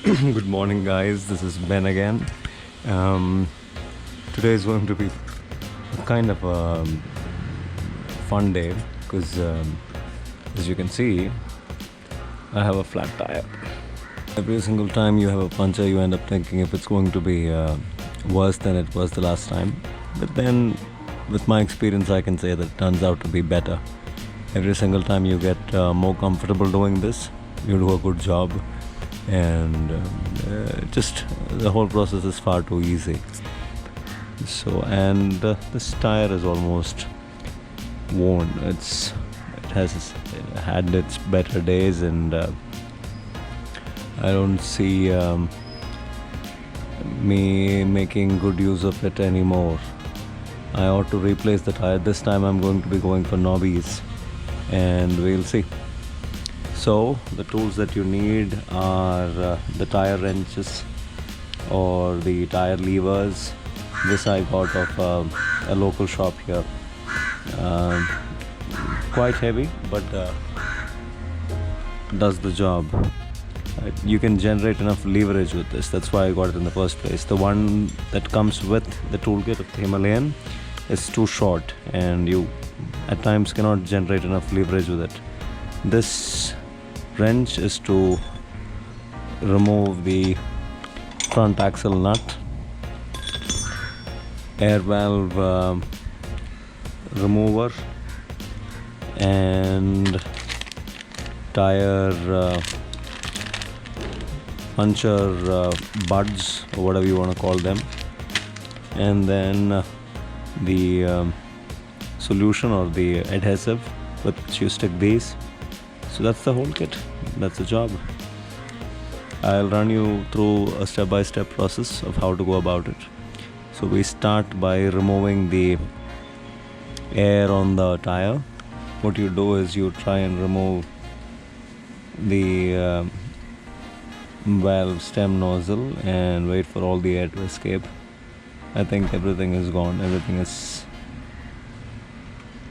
Good morning, guys. This is Ben again. Um, Today is going to be kind of a fun day because, as you can see, I have a flat tire. Every single time you have a puncture, you end up thinking if it's going to be worse than it was the last time. But then, with my experience, I can say that it turns out to be better. Every single time you get more comfortable doing this, you do a good job, and just the whole process is far too easy. So, and this tire is almost worn. It has had its better days, and I don't see me making good use of it anymore. I ought to replace the tire. This time I'm going to be going for novice, and we'll see. So the tools that you need are the tire wrenches or the tire levers. This I got of a local shop here. Quite heavy, but does the job. You can generate enough leverage with this. That's why I got it in the first place. The one that comes with the toolkit of the Himalayan is too short, and you at times cannot generate enough leverage with it. This wrench is to remove the front axle nut, air valve remover, and tire puncture buds, or whatever you want to call them, and then the solution or the adhesive with which you stick these. So that's the whole kit. That's the job. I'll run you through a step-by-step process of how to go about it. So we start by removing the air on the tire. What you do is you try and remove the valve stem nozzle and wait for all the air to escape. I think everything is gone.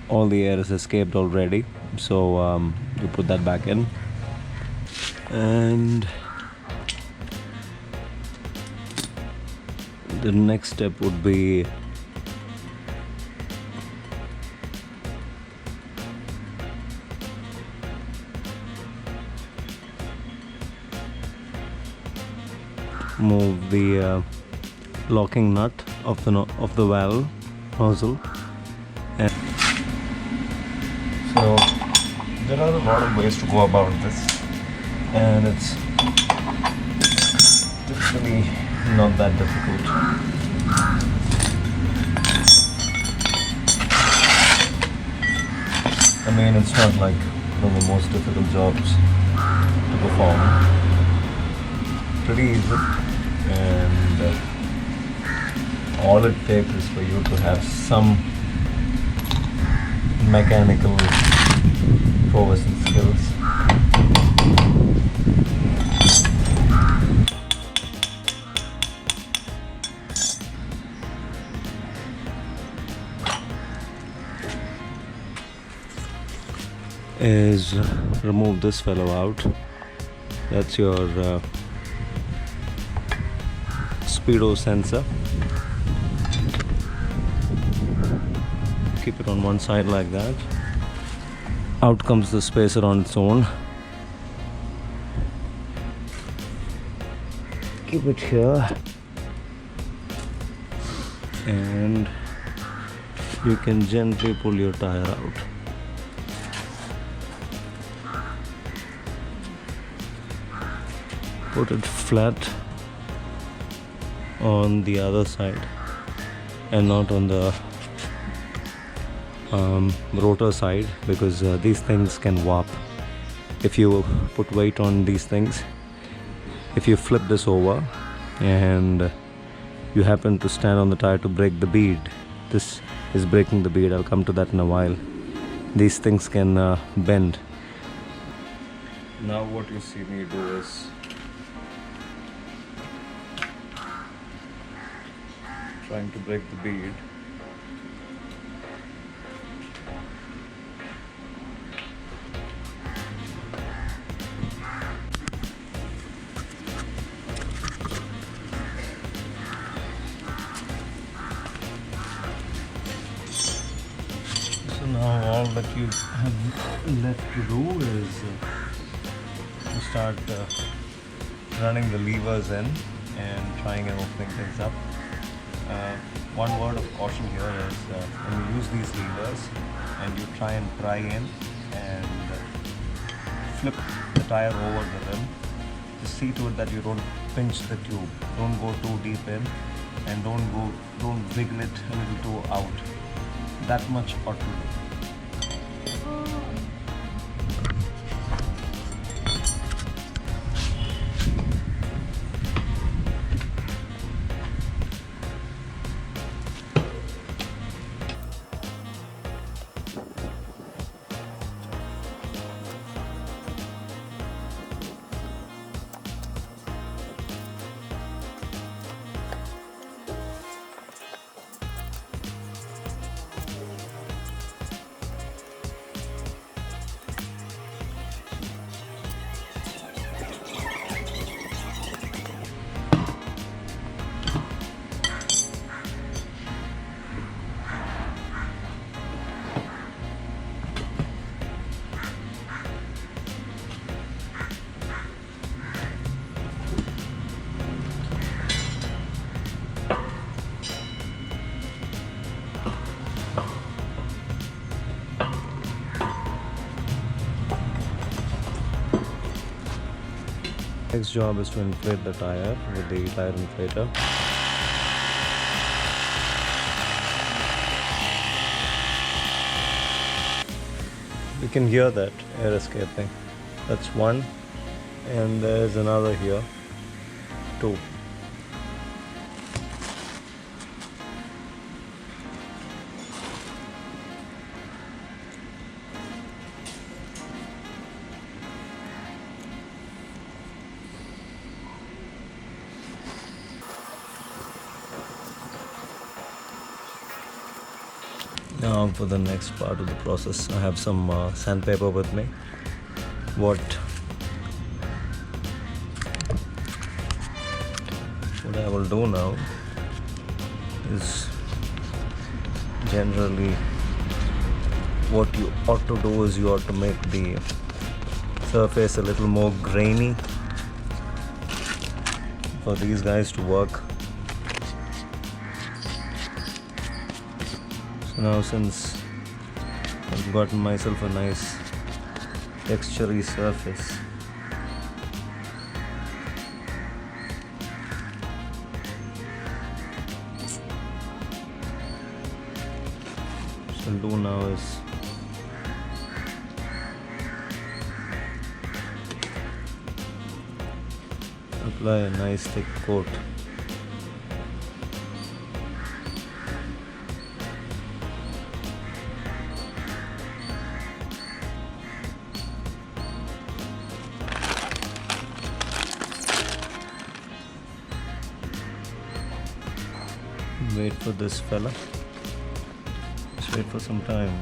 All the air has escaped already. So you put that back in, and the next step would be move the locking nut of the valve nozzle. And so there are a lot of ways to go about this, and it's typically not that difficult. I mean, it's not like one of the most difficult jobs to perform. Pretty easy, and all it takes is for you to have some mechanical prowess and skills. Is remove this fellow out. That's your speedo sensor. Keep it on one side like that. Out comes the spacer on its own. Keep it here, and you can gently pull your tire out. Put it flat on the other side and not on the rotor side, because these things can warp. If you put weight on these things, if you flip this over and you happen to stand on the tire to break the bead, this is breaking the bead. I'll come to that in a while. These things can bend. Now what you see me do is trying to break the bead. all that you have left to do is to start running the levers in and trying and opening things up. One word of caution here is when you use these levers and you try and pry in and flip the tire over the rim, just see to it that you don't pinch the tube, don't go too deep in, and don't wiggle it a little too out. That much ought to do. Next job is to inflate the tire with the tire inflator. You can hear that air escaping. That's one, and there's another here, two. Now for the next part of the process, I have some sandpaper with me. What I will do now is generally what you ought to do is you ought to make the surface a little more grainy for these guys to work. So now, since I've gotten myself a nice textury surface, what I'll do now is apply a nice thick coat. Wait for this fella. Just wait for some time.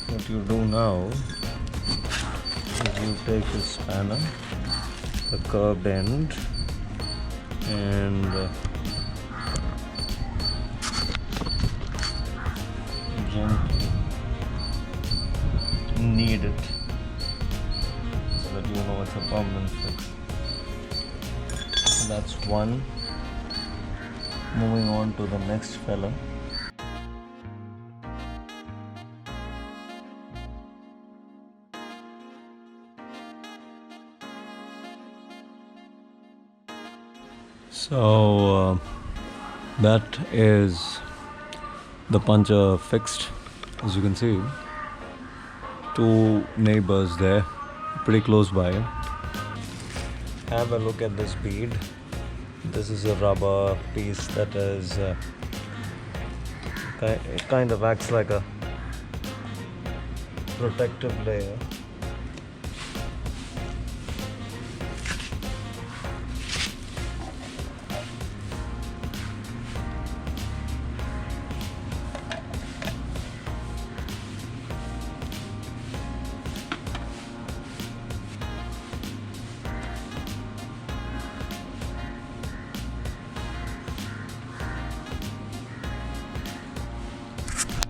What you do now is you take this spanner, the curved end, and gently knead it so that you know it's a permanent fix. So that's one. Moving on to the next fella. So that is the puncture fixed. As you can see, two neighbors there, pretty close by. Have a look at this bead. This is a rubber piece that is it kind of acts like a protective layer.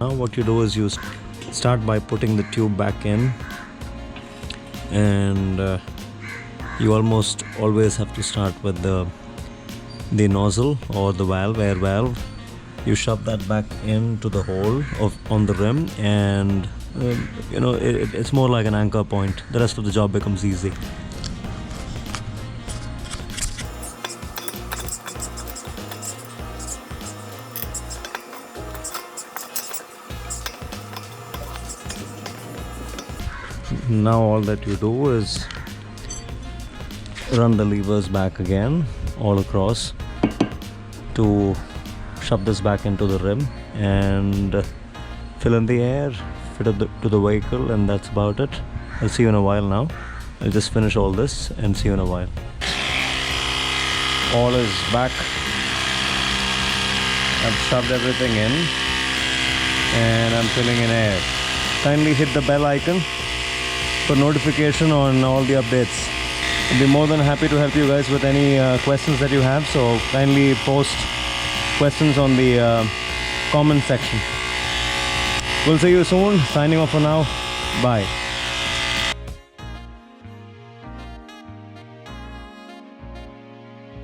Now what you do is you start by putting the tube back in, and you almost always have to start with the nozzle or the valve, air valve. You shove that back into the hole on the rim, and it's more like an anchor point. The rest of the job becomes easy. Now all that you do is run the levers back again all across to shove this back into the rim and fill in the air, fit it to the vehicle, and that's about it. I'll see you in a while now. I'll just finish all this and see you in a while. All is back. I've shoved everything in and I'm filling in air. Kindly hit the bell icon for notification on all the updates. I'll be more than happy to help you guys with any questions that you have, so kindly post questions on the comment section. We'll see you soon. Signing off for now. Bye.